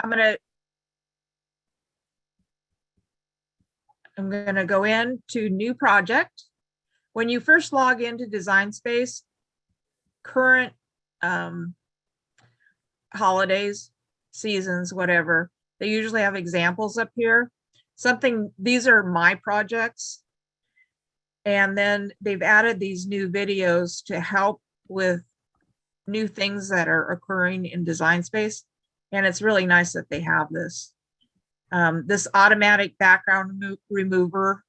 I'm gonna go into new project. When you first log into Design Space, current holidays, seasons, whatever, they usually have examples up here. These are my projects. And then they've added these new videos to help with new things that are occurring in Design Space. And it's really nice that they have this. This automatic background remover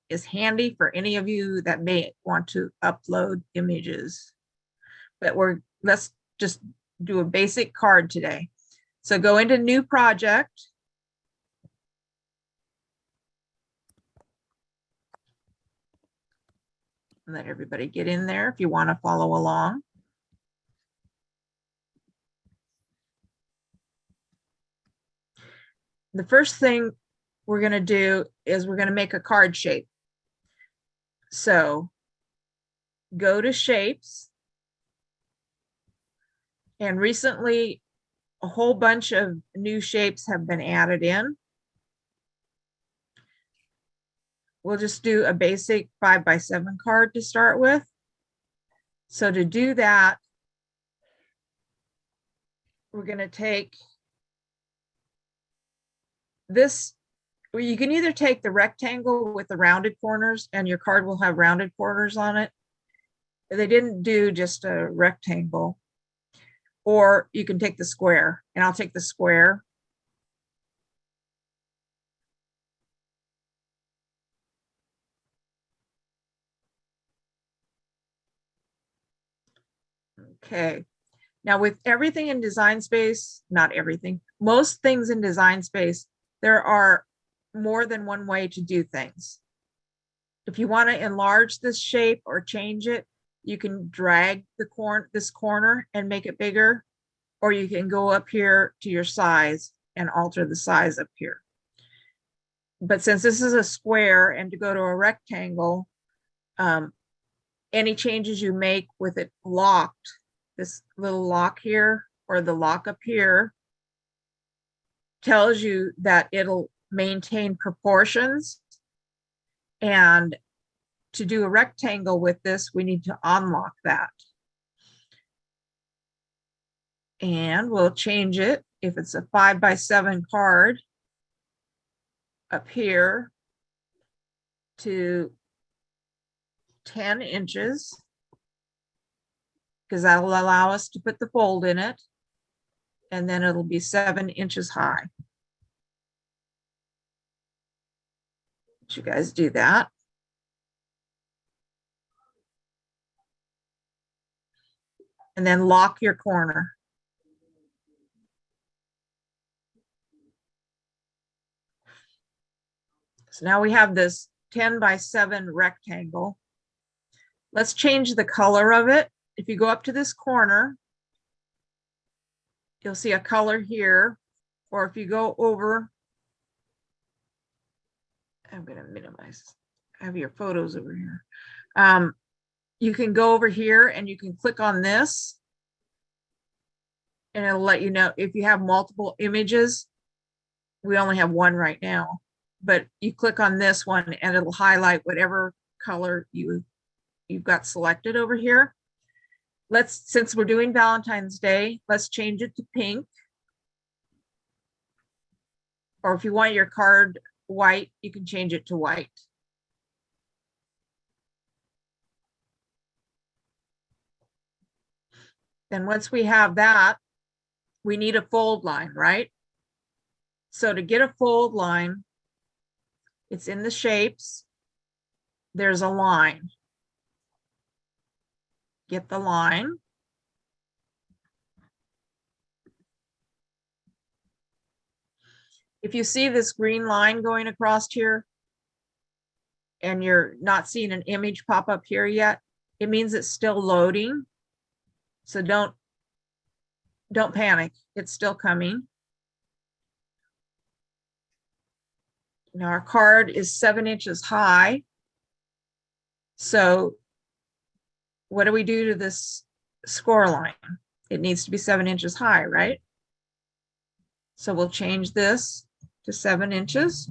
is handy for any of you that may want to upload images. But let's just do a basic card today. So go into new project. And let everybody get in there if you want to follow along. The first thing we're going to do is we're going to make a card shape. So go to shapes. And recently, a whole bunch of new shapes have been added in. We'll just do a basic 5x7 card to start with. So to do that, we're going to take this. You can either take the rectangle with the rounded corners, and your card will have rounded corners on it. They didn't do just a rectangle. Or you can take the square, and I'll take the square. Okay. Now with everything in Design Space, not everything, most things in Design Space, there are more than one way to do things. If you want to enlarge this shape or change it, you can drag this corner and make it bigger, or you can go up here to your size and alter the size up here. But since this is a square and to go to a rectangle, any changes you make with it locked, this little lock here or the lock up here, tells you that it'll maintain proportions. And to do a rectangle with this, we need to unlock that. And we'll change it if it's a 5x7 card up here to 10 inches, because that'll allow us to put the fold in it. And then it'll be 7 inches high. Let you guys do that. And then lock your corner. So now we have this 10x7 rectangle. Let's change the color of it. If you go up to this corner, you'll see a color here. Or if you go over, I'm going to minimize, I have your photos over here. You can go over here and you can click on this. And it'll let you know if you have multiple images. We only have one right now. But you click on this one and it'll highlight whatever color you've got selected over here. Since we're doing Valentine's Day, let's change it to pink. Or if you want your card white, you can change it to white. Then once we have that, we need a fold line, right? So to get a fold line, it's in the shapes. There's a line. Get the line. If you see this green line going across here and you're not seeing an image pop up here yet, it means it's still loading. So don't panic. It's still coming. Now our card is 7 inches high. So what do we do to this score line? It needs to be 7 inches high, right? So we'll change this to 7 inches.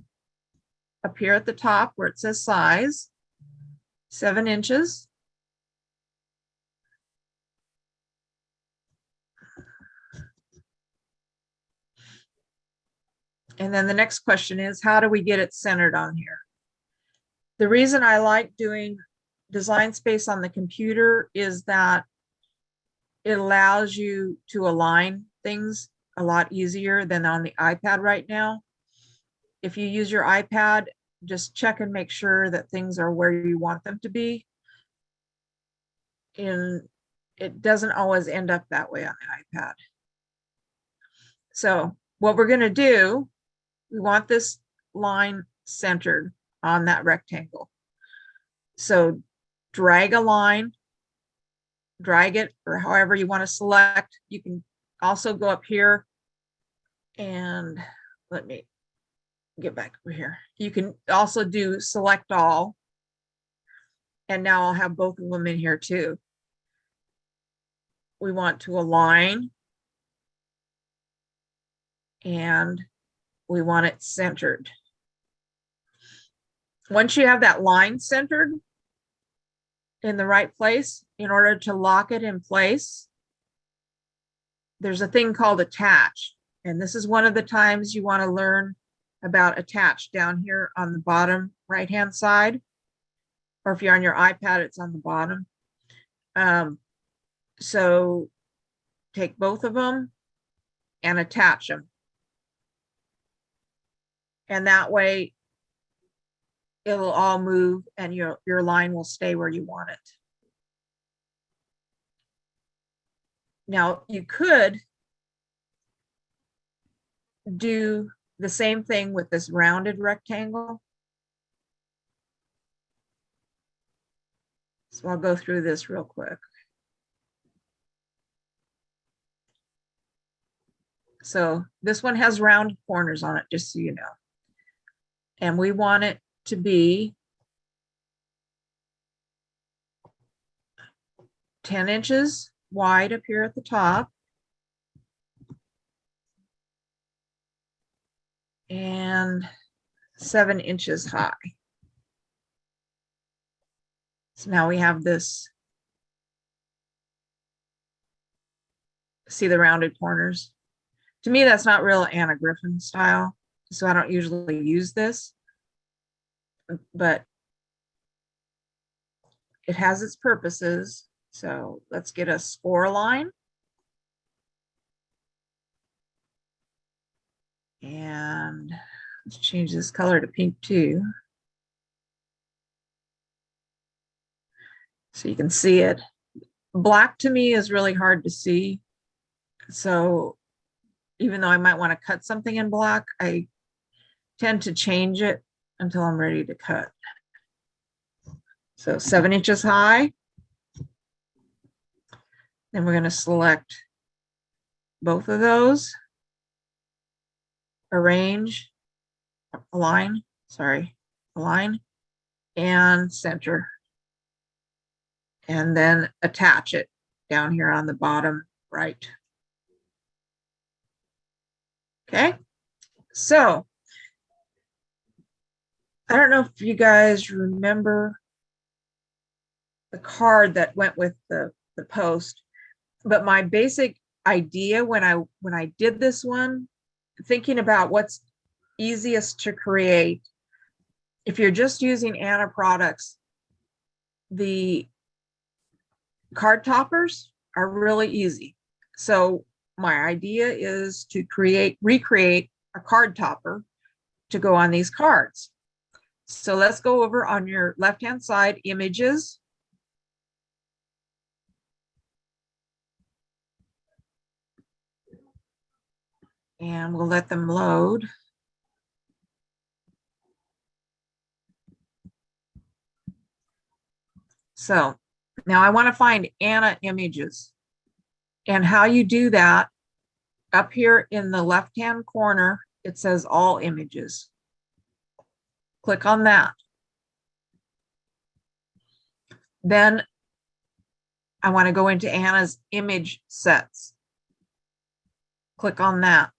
Up here at the top where it says size, 7 inches. And then the next question is, how do we get it centered on here? The reason I like doing design space on the computer is that it allows you to align things a lot easier than on the iPad right now. If you use your iPad, just check and make sure that things are where you want them to be. And it doesn't always end up that way on the iPad. So what we're going to do, we want this line centered on that rectangle. So drag a line, drag it, or however you want to select. You can also go up here and let me get back over here. You can also do select all. And now I'll have both of them in here too. We want to align and we want it centered. Once you have that line centered in the right place, in order to lock it in place, there's a thing called attach. And this is one of the times you want to learn about attach down here on the bottom right-hand side. Or if you're on your iPad, it's on the bottom. So take both of them and attach them. And that way it'll all move and your line will stay where you want it. Now you could do the same thing with this rounded rectangle. So I'll go through this real quick. So this one has round corners on it, just so you know. And we want it to be 10 inches wide up here at the top. And 7 inches high. So now we have this. See the rounded corners? To me, that's not real Anna Griffin style, so I don't usually use this, but it has its purposes. So let's get a score line. And let's change this color to pink too, so you can see it. Black to me is really hard to see. So even though I might want to cut something in black, I tend to change it until I'm ready to cut. So 7 inches high. Then we're going to select both of those, arrange, align, and center. And then attach it down here on the bottom right. Okay, so I don't know if you guys remember the card that went with the post, but my basic idea when I did this one, thinking about what's easiest to create, if you're just using Anna products, the card toppers are really easy. So my idea is to recreate a card topper to go on these cards. So let's go over on your left-hand side, images. And we'll let them load. So now I want to find Anna images. And how you do that, up here in the left-hand corner, it says all images. Click on that. Then I want to go into Anna's image sets. Click on that.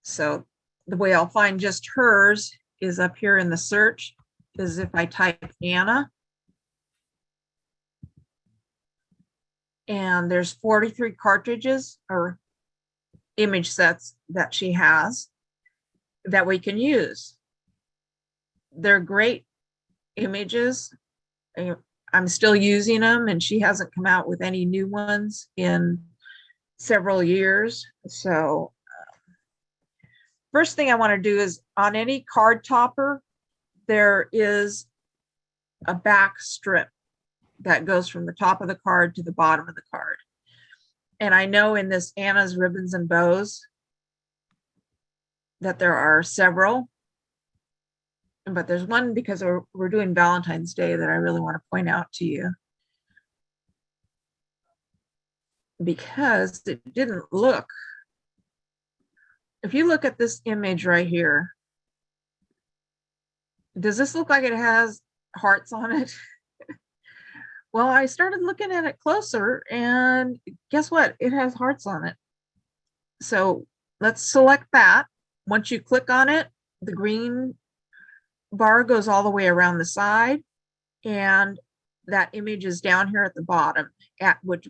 So the way I'll find just hers is up here in the search, is if I type Anna. And there's 43 cartridges or image sets that she has that we can use. They're great images. I'm still using them, and she hasn't come out with any new ones in several years. So first thing I want to do is on any card topper, there is a back strip that goes from the top of the card to the bottom of the card. And I know in this Anna's Ribbons and Bows that there are several, but there's one because we're doing Valentine's Day that I really want to point out to you, because it didn't look. If you look at this image right here, does this look like it has hearts on it? Well, I started looking at it closer, and guess what? It has hearts on it. So let's select that. Once you click on it, the green bar goes all the way around the side, and that image is down here at the bottom, at which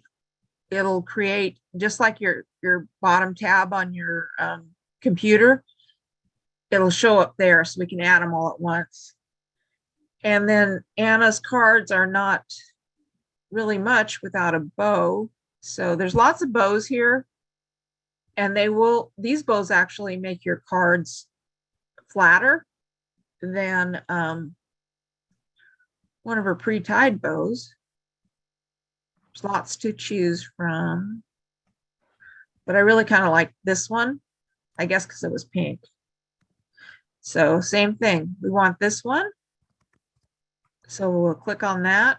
it'll create just like your bottom tab on your computer. It'll show up there so we can add them all at once. And then Anna's cards are not really much without a bow. So there's lots of bows here, and these bows actually make your cards flatter than one of her pre-tied bows. There's lots to choose from, but I really kind of like this one, I guess because it was pink. So same thing, we want this one. So we'll click on that.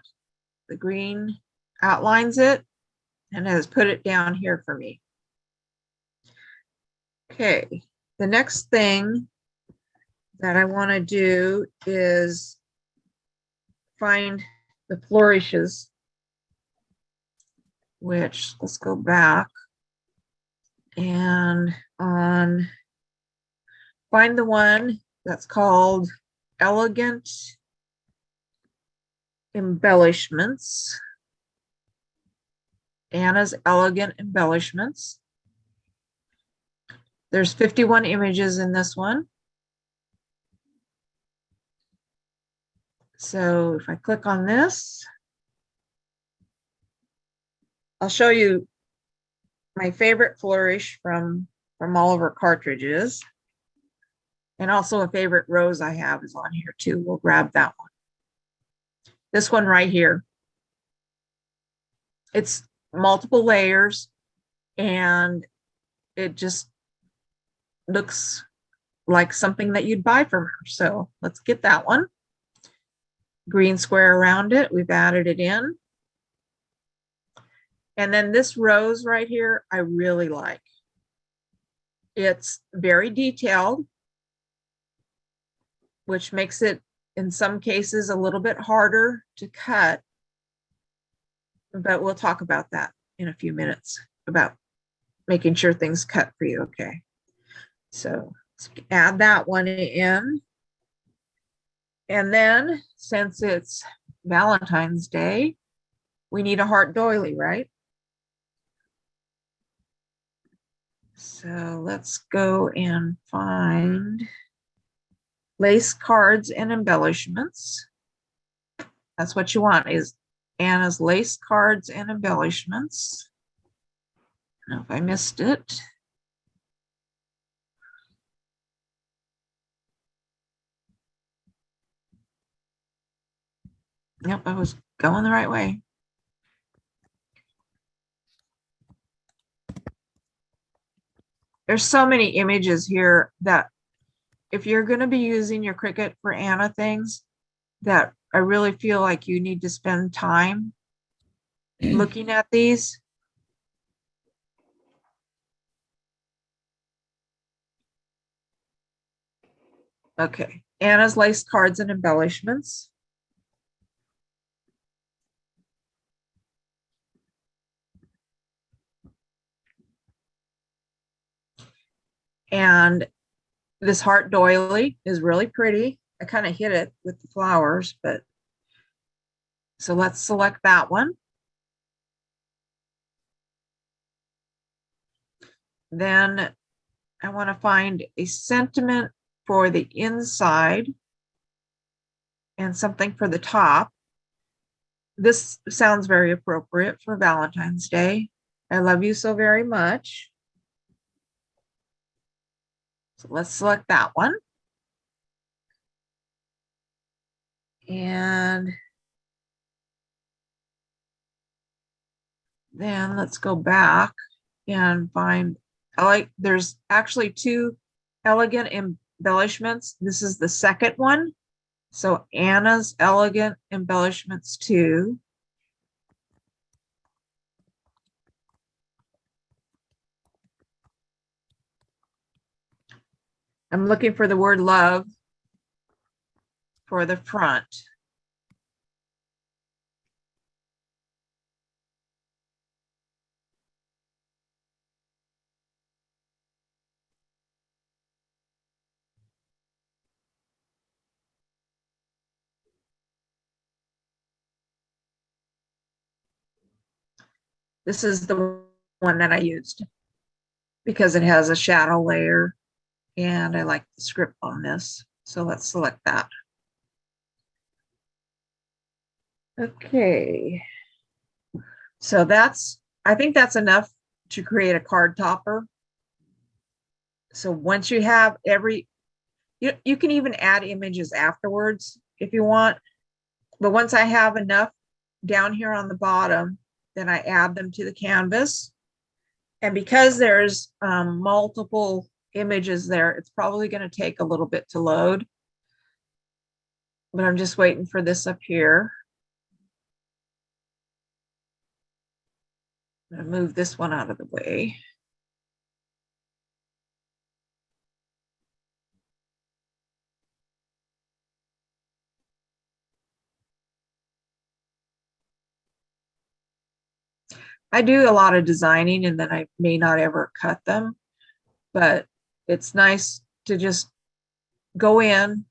The green outlines it and has put it down here for me. Okay, the next thing that I want to do is find the flourishes, which let's go back and find the one that's called Elegant Embellishments. Anna's Elegant Embellishments. There's 51 images in this one. So if I click on this, I'll show you my favorite flourish from all of our cartridges. And also a favorite rose I have is on here too. We'll grab that one. This one right here. It's multiple layers, and it just looks like something that you'd buy from her. So let's get that one. Green square around it. We've added it in. And then this rose right here, I really like. It's very detailed, which makes it, in some cases, a little bit harder to cut. But we'll talk about that in a few minutes, about making sure things cut for you, okay? So let's add that one in. And then, since it's Valentine's Day, we need a heart doily, right? So let's go and find lace cards and embellishments. That's what you want, is Anna's lace cards and embellishments. I don't know if I missed it. Yep, I was going the right way. There's so many images here that if you're going to be using your Cricut for Anna things, that I really feel like you need to spend time looking at these. Okay, Anna's lace cards and embellishments. And this heart doily is really pretty. I kind of hit it with the flowers, but so let's select that one. Then I want to find a sentiment for the inside and something for the top. This sounds very appropriate for Valentine's Day. I love you so very much. So let's select that one. And then let's go back and find, there's actually two elegant embellishments. This is the second one. So Anna's Elegant Embellishments 2. I'm looking for the word love for the front. This is the one that I used because it has a shadow layer and I like the script on this. So let's select that. Okay. So I think that's enough to create a card topper. So once you have you can even add images afterwards if you want. But once I have enough down here on the bottom, then I add them to the canvas. And because there's multiple images there, it's probably going to take a little bit to load. But I'm just waiting for this up here. I'm going to move this one out of the way. I do a lot of designing and then I may not ever cut them, but it's nice to just go in,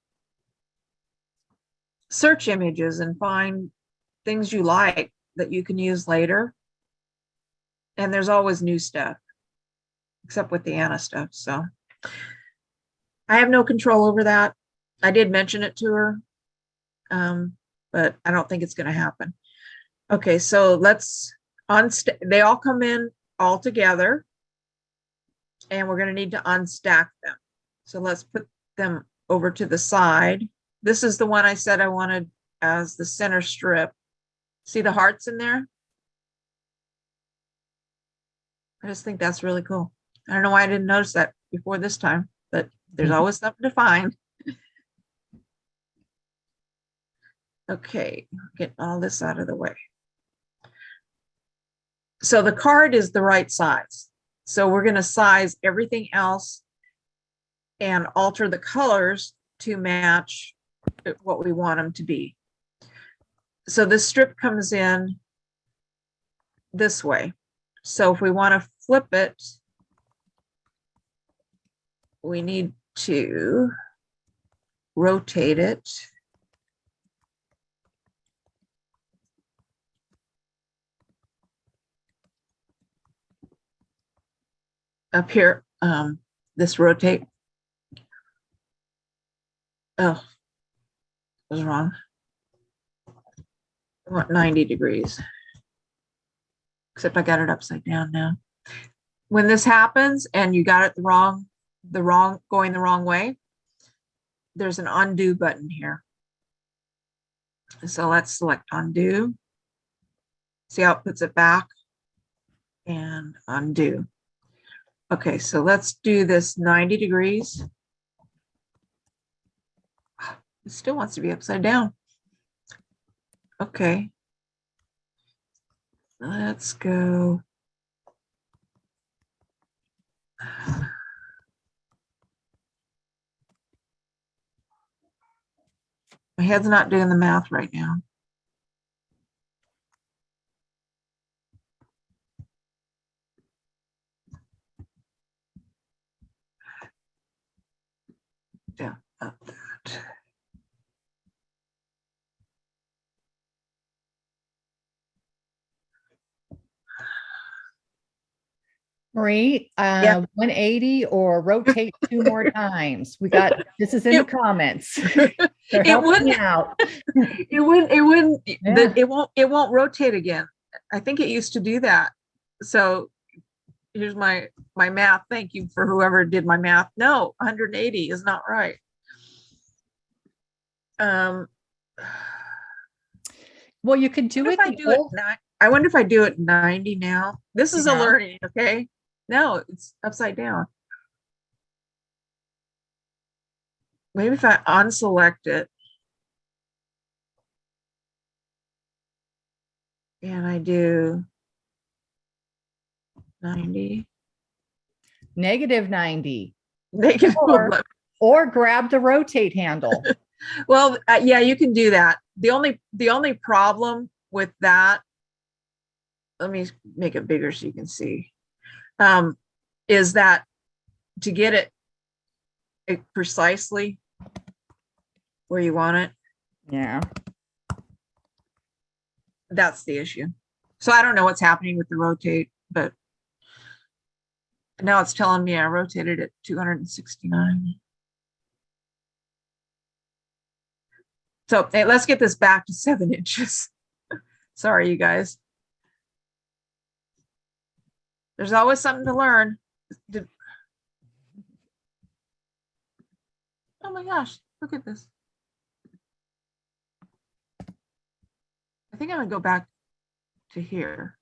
search images and find things you like that you can use later. And there's always new stuff, except with the Anna stuff. So I have no control over that. I did mention it to her, but I don't think it's going to happen. Okay, so they all come in all together and we're going to need to unstack them. So let's put them over to the side. This is the one I said I wanted as the center strip. See the hearts in there? I just think that's really cool. I don't know why I didn't notice that before this time, but there's always something to find. Okay, get all this out of the way. So the card is the right size. So we're going to size everything else and alter the colors to match what we want them to be. So this strip comes in this way. So if we want to flip it, we need to rotate it. Up here, this rotate. Oh, I was wrong. I want 90 degrees. Except I got it upside down now. When this happens and you got it going the wrong way, there's an undo button here. So let's select undo. See how it puts it back and undo. Okay, so let's do this 90 degrees. It still wants to be upside down. Okay. Let's go. My head's not doing the math right now. down up that. Marie, Yeah. 180 or rotate 2 more times. We got this is in the It, comments. They're it helping me wouldn't, out. that Yeah. it won't rotate again. I think it used to do that. So here's my math. Thank you for whoever did my math. No, 180 is not right. Um, Well, you could do what it if I the do it old. I wonder if I do it 90 now. This is a Yeah. learning, okay? No, it's upside down. Maybe if I unselect it and I do 90, Negative 90. negative Or 11. or grab the rotate handle. Well, yeah, you can do that. The only problem with that, let me make it bigger so you can see, is that to get it precisely where you want it, Yeah. that's the issue. So I don't know what's happening with the rotate, but now it's telling me I rotated it 269. So hey, let's get this back to 7 inches. Sorry, you guys. There's always something to learn. Oh my gosh, look at this. I think I'm gonna go back to here.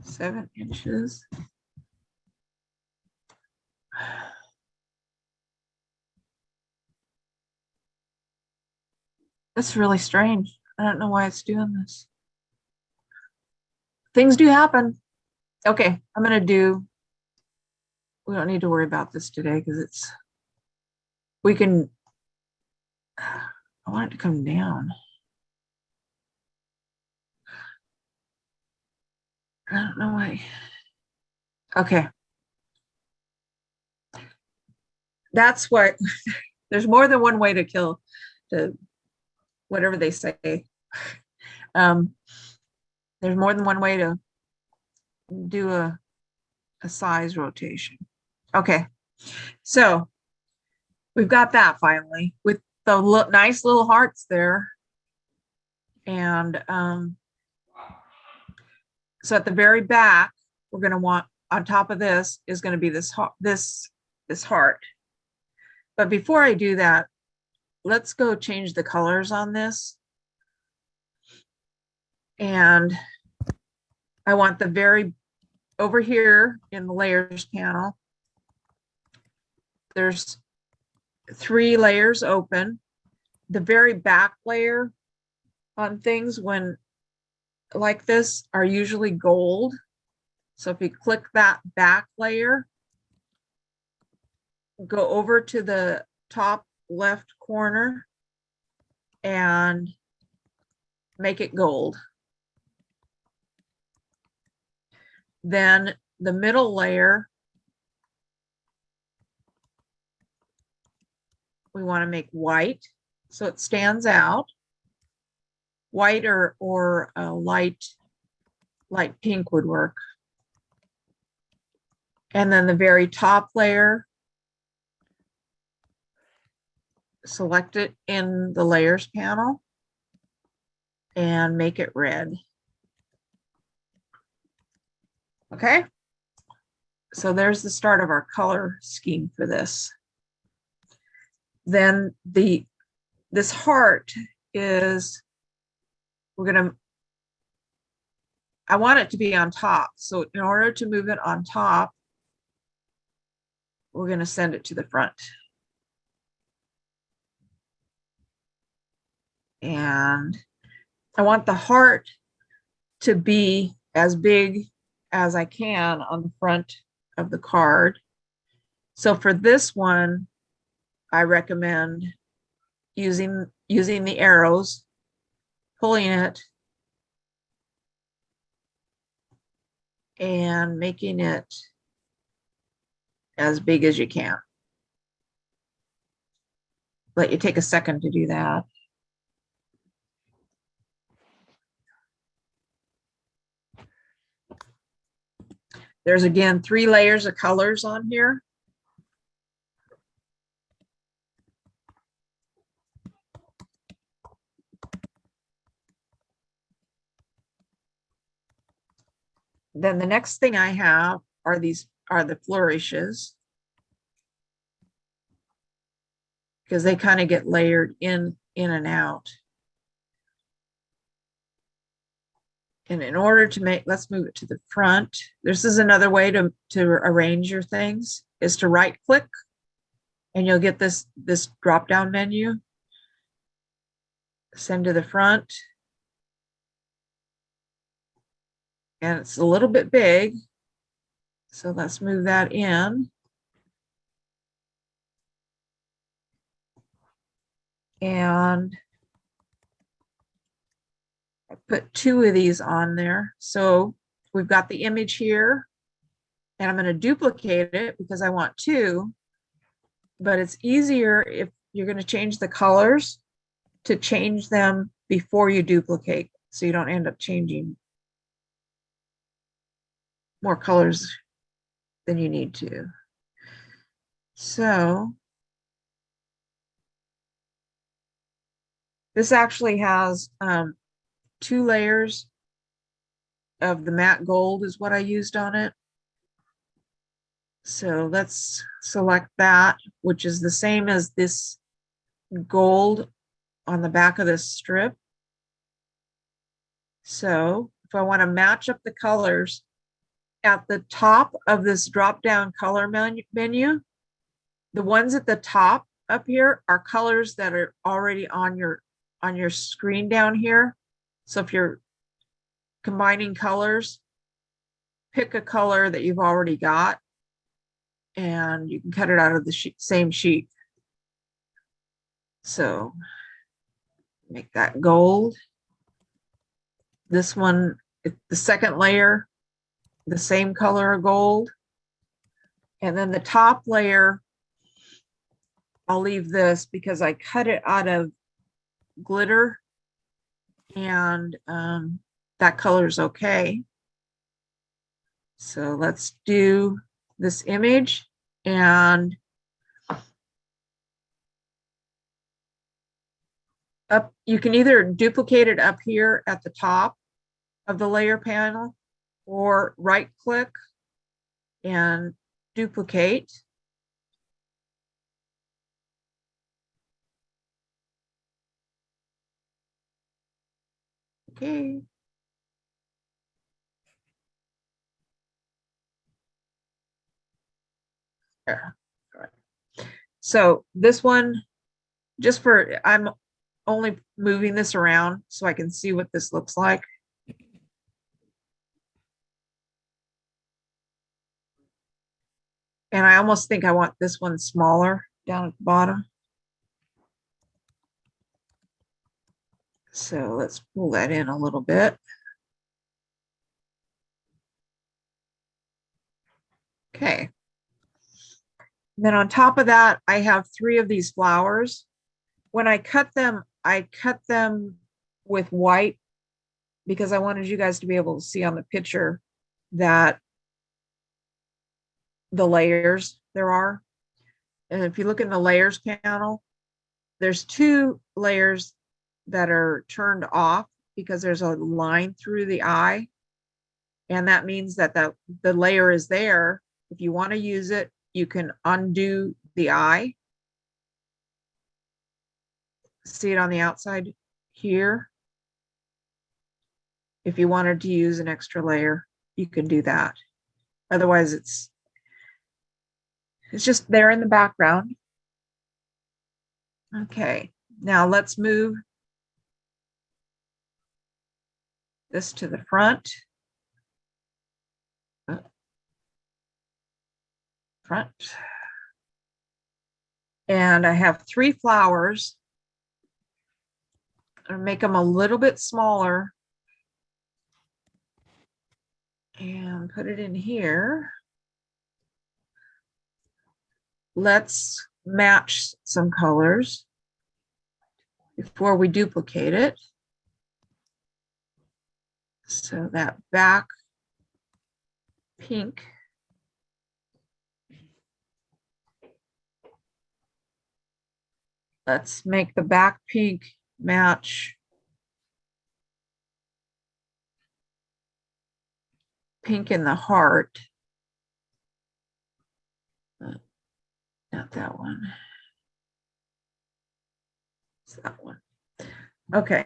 Seven inches. That's really strange. I don't know why it's doing this. Things do happen. Okay, I'm gonna do, we don't need to worry about this today because we can, I want it to come down. I don't know why. Okay. That's what, there's more than one way to kill the, whatever they say. Um, there's more than one way to do a size rotation. Okay, so we've got that finally with the nice little hearts there. And so at the very back, we're going to want, on top of this is going to be this heart. But before I do that, let's go change the colors on this. And I want the very, over here in the layers panel, there's 3 layers open. The very back layer on things when like this are usually gold. So if you click that back layer, go over to the top left corner and make it gold. Then the middle layer, we want to make white so it stands out. White or light pink would work. And then the very top layer, select it in the layers panel and make it red. Okay, so there's the start of our color scheme for this. Then this heart is, I want it to be on top. So in order to move it on top, we're going to send it to the front. And I want the heart to be as big as I can on the front of the card. So for this one, I recommend using the arrows, pulling it, and making it as big as you can. Let you take a second to do that. There's again 3 layers of colors on here. Then the next thing I have are the flourishes, because they kind of get layered in and out. And in order to make, let's move it to the front. This is another way to arrange your things, is to right click and you'll get this drop down menu. Send to the front. And it's a little bit big. So let's move that in. And I put 2 of these on there. So we've got the image here, and I'm going to duplicate it because I want 2, but it's easier if you're going to change the colors to change them before you duplicate, so you don't end up changing more colors than you need to. So this actually has 2 layers of the matte gold is what I used on it. So let's select that, which is the same as this gold on the back of this strip. So if I want to match up the colors, at the top of this drop down color menu, the ones at the top up here are colors that are already on your screen down here. So if you're combining colors, pick a color that you've already got and you can cut it out of the same sheet. So make that gold. This one, the second layer, the same color of gold. And then the top layer, I'll leave this because I cut it out of glitter, and that color is okay. So let's do this image, and up, you can either duplicate it up here at the top of the layer panel, or right click and duplicate. Okay. There. All right. So this one, just for, I'm only moving this around so I can see what this looks like. And I almost think I want this one smaller down at the bottom. So let's pull that in a little bit. Okay. Then on top of that, I have 3 of these flowers. When I cut them with white because I wanted you guys to be able to see on the picture that the layers there are. And if you look in the layers panel, there's 2 layers that are turned off because there's a line through the eye. And that means that the layer is there. If you want to use it, you can undo the eye. See it on the outside here. If you wanted to use an extra layer, you can do that. Otherwise, it's just there in the background. Okay, now let's move this to the front. And I have 3 flowers. I'll make them a little bit smaller and put it in here. Let's match some colors before we duplicate it. So that back pink. Let's make the back pink match pink in the heart. Not that one. It's that one. Okay.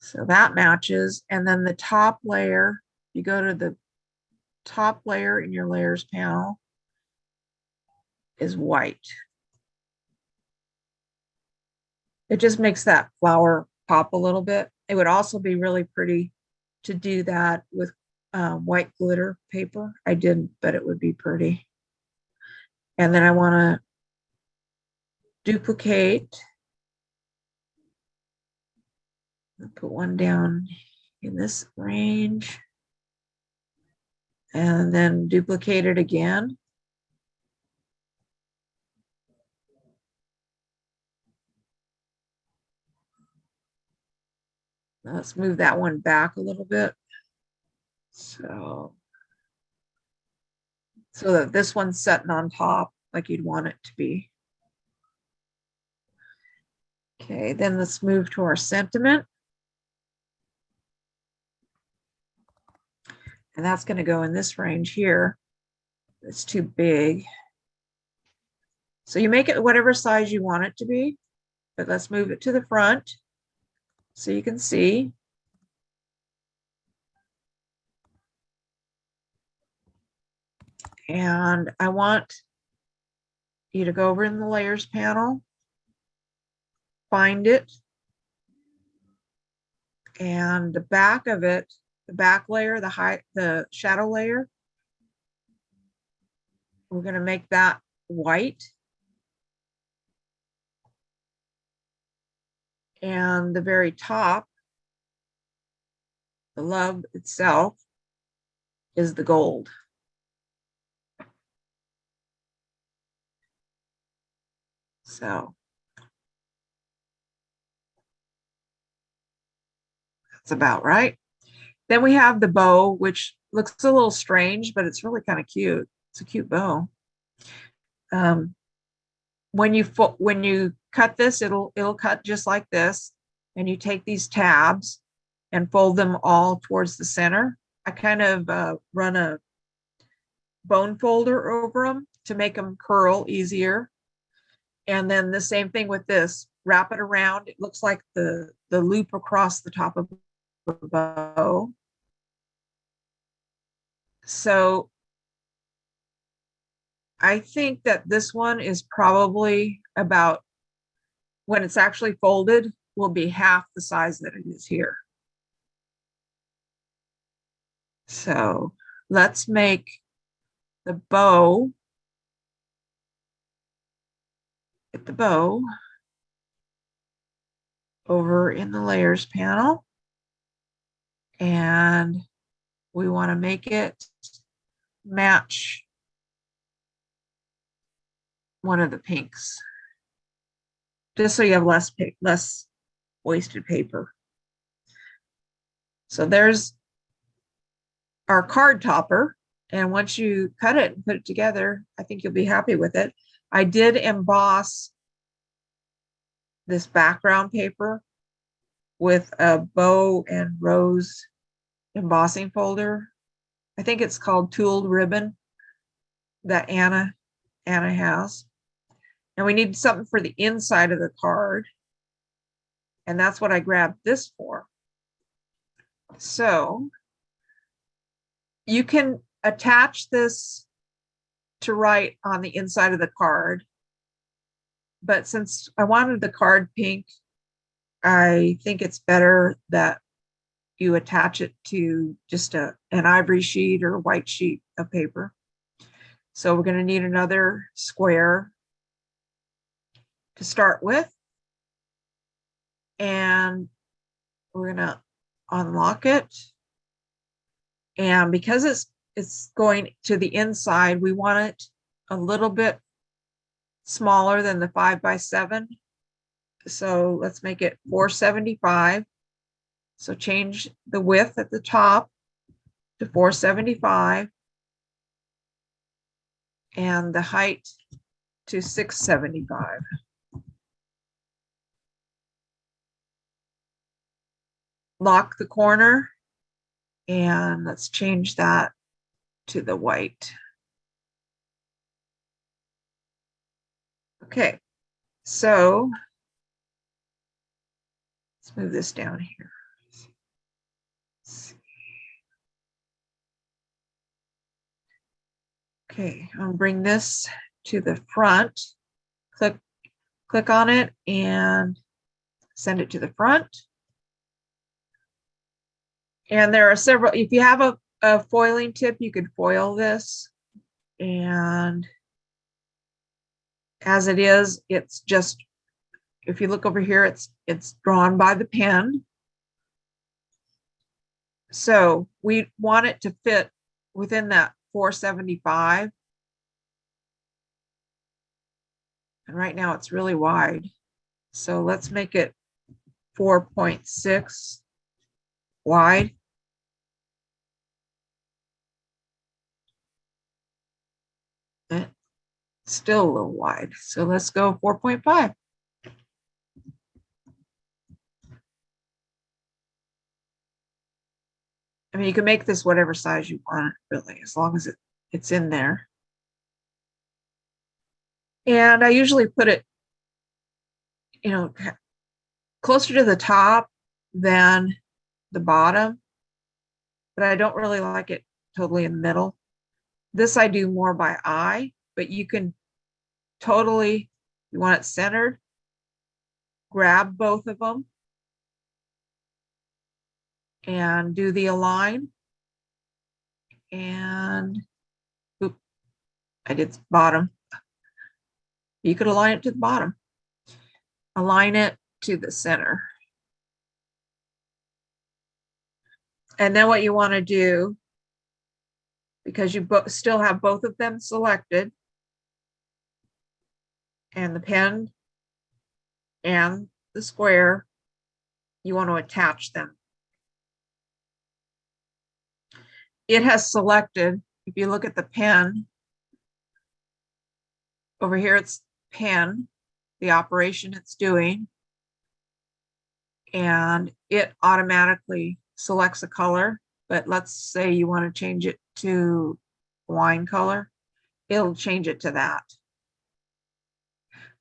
So that matches. And then the top layer, you go to the top layer in your layers panel, is white. It just makes that flower pop a little bit. It would also be really pretty to do that with white glitter paper. I didn't, but it would be pretty. And then I want to duplicate. I'll put one down in this range and then duplicate it again. Let's move that one back a little bit. So that this one's sitting on top like you'd want it to be. Okay, then let's move to our sentiment. And that's going to go in this range here. It's too big. So you make it whatever size you want it to be, but let's move it to the front so you can see. And I want you to go over in the layers panel, find it, and the back of it, the back layer, the shadow layer, we're going to make that white. And the very top, the love itself, is the gold. So that's about right. Then we have the bow, which looks a little strange, but it's really kind of cute. It's a cute bow. When you cut this, it'll cut just like this, and you take these tabs and fold them all towards the center. I kind of run a bone folder over them to make them curl easier. And then the same thing with this, wrap it around. It looks like the loop across the top of the bow. So I think that this one is probably about, when it's actually folded, will be half the size that it is here. So let's make the bow, get the bow over in the layers panel, and we want to make it match one of the pinks, just so you have less wasted paper. So there's our card topper. And once you cut it and put it together, I think you'll be happy with it. I did emboss this background paper with a bow and rose embossing folder. I think it's called Tooled Ribbon that Anna has. And we need something for the inside of the card. And that's what I grabbed this for. So you can attach this to write on the inside of the card. But since I wanted the card pink, I think it's better that you attach it to just an ivory sheet or a white sheet of paper. So we're going to need another square to start with. And we're going to unlock it And because it's going to the inside, we want it a little bit smaller than the 5x7. So let's make it 475. So change the width at the top to 475 and the height to 675. Lock the corner and let's change that to the white. Okay, so let's move this down here. Okay, I'll bring this to the front. Click on it and send it to the front. And there are several, if you have a foiling tip, you could foil this. And as it is, it's just, if you look over here, it's drawn by the pen. So we want it to fit within that 475. And right now it's really wide. So let's make it 4.6 wide. And still a little wide. So let's go 4.5. I mean, you can make this whatever size you want, really, as long as it's in there. And I usually put it, you know, closer to the top than the bottom, but I don't really like it totally in the middle. This I do more by eye, but you can totally, you want it centered, grab both of them and do the align. And oops, I did bottom. You could align it to the bottom. Align it to the center. And then what you want to do, because you still have both of them selected, and the pen and the square, you want to attach them. It has selected, if you look at the pen, over here it's pen, the operation it's doing, and it automatically selects a color. But let's say you want to change it to wine color, it'll change it to that.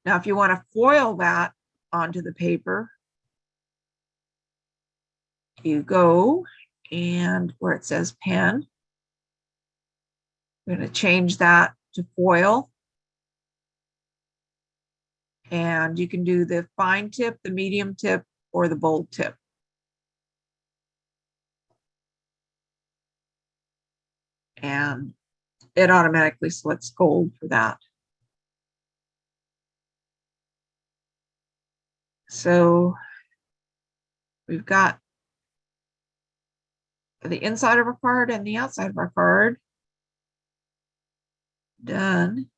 Now, if you want to foil that onto the paper, you go and where it says pen, I'm going to change that to foil. And you can do the fine tip, the medium tip, or the bold tip. And it automatically selects gold for that. So we've got the inside of our card and the outside of our card done.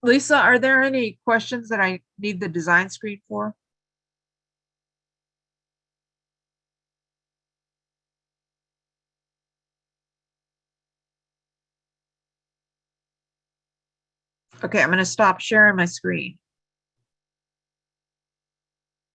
Lisa, are there any questions that I need the design screen for? Okay, I'm going to stop sharing my screen.